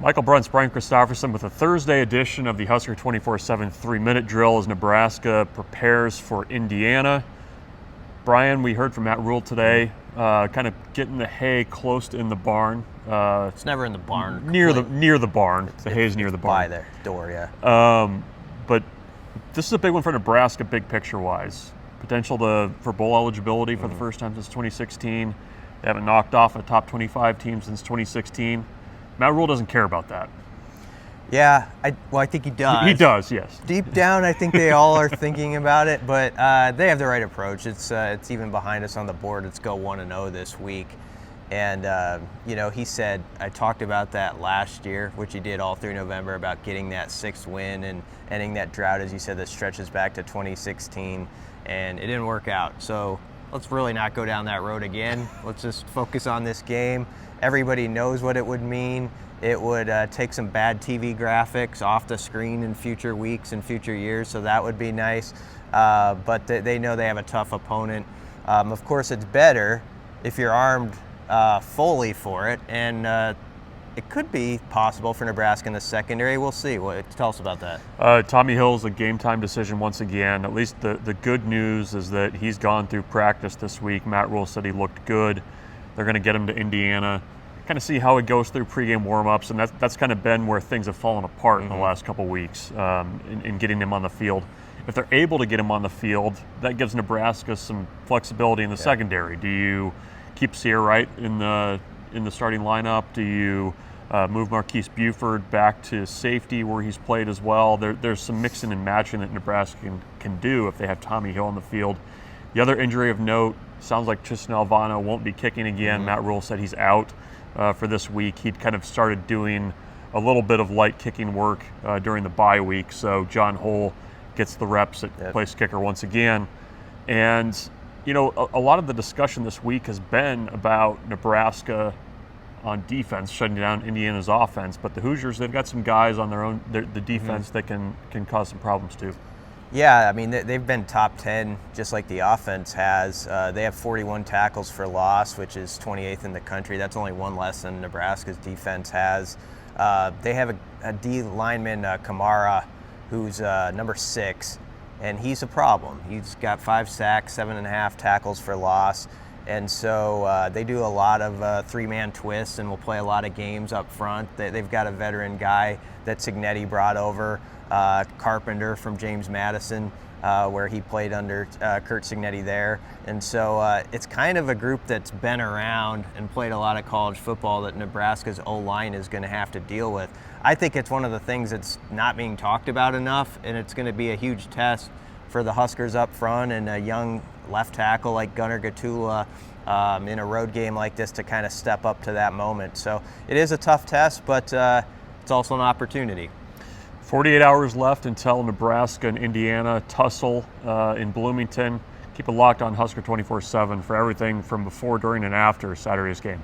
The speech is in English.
Michael Bruntz, Brian Christopherson with a Thursday edition of the Husker247 3-minute drill as Nebraska prepares for Indiana. Brian, we heard from Matt Rhule today, kind of getting the hay close to in the barn. It's never in the barn. Near the barn. The hay's near the barn. By the door, yeah. But this is a big one for Nebraska, big picture-wise. Potential for bowl eligibility for the first time since 2016. They haven't knocked off a top 25 team since 2016. Matt Rhule doesn't care about that. Yeah, I think he does. He does, yes. Deep down, I think they all are thinking about it, but they have the right approach. It's even behind us on the board. It's go 1-0 this week. And, he said, I talked about that last year, which he did all through November, about getting that 6th win and ending that drought, as you said, that stretches back to 2016, and it didn't work out. So let's really not go down that road again. Let's just focus on this game. Everybody knows what it would mean. It would take some bad TV graphics off the screen in future weeks and future years, so that would be nice. But they know they have a tough opponent. Of course, it's better if you're armed fully for it, and it could be possible for Nebraska in the secondary. We'll see. Tell us about that. Tommy Hill's a game-time decision once again. At least the good news is that he's gone through practice this week. Matt Rhule said he looked good. They're going to get him to Indiana, kind of see how it goes through pregame warm-ups, and that's kind of been where things have fallen apart in the last couple weeks in getting him on the field. If they're able to get him on the field, that gives Nebraska some flexibility in the secondary. Do you keep Sierra Wright in the starting lineup? Do you move Marquise Buford back to safety where he's played as well? There's some mixing and matching that Nebraska can do if they have Tommy Hill on the field. The other injury of note, sounds like Tristan Alvano won't be kicking again. Matt Rhule said he's out for this week. He'd kind of started doing a little bit of light kicking work during the bye week, so John Hull gets the reps at place kicker once again. And, a lot of the discussion this week has been about Nebraska on defense, shutting down Indiana's offense, but the Hoosiers, they've got some guys on their own, the defense that can cause some problems too. Yeah, I mean, they've been top 10 just like the offense has. They have 41 tackles for loss, which is 28th in the country. That's only one less than Nebraska's defense has. They have a D lineman, Kamara, who's number 6, and he's a problem. He's got 5 sacks, 7.5 tackles for loss. And so they do a lot of 3-man twists and will play a lot of games up front. They've got a veteran guy that Cignetti brought over, Carpenter from James Madison, where he played under Kurt Cignetti there. And so it's kind of a group that's been around and played a lot of college football that Nebraska's O-line is going to have to deal with. I think it's one of the things that's not being talked about enough, and it's going to be a huge test for the Huskers up front and a young left tackle like Gunnar Gatula in a road game like this to kind of step up to that moment. So it is a tough test, but it's also an opportunity. 48 hours left until Nebraska and Indiana tussle in Bloomington. Keep it locked on Husker247 for everything from before, during, and after Saturday's game.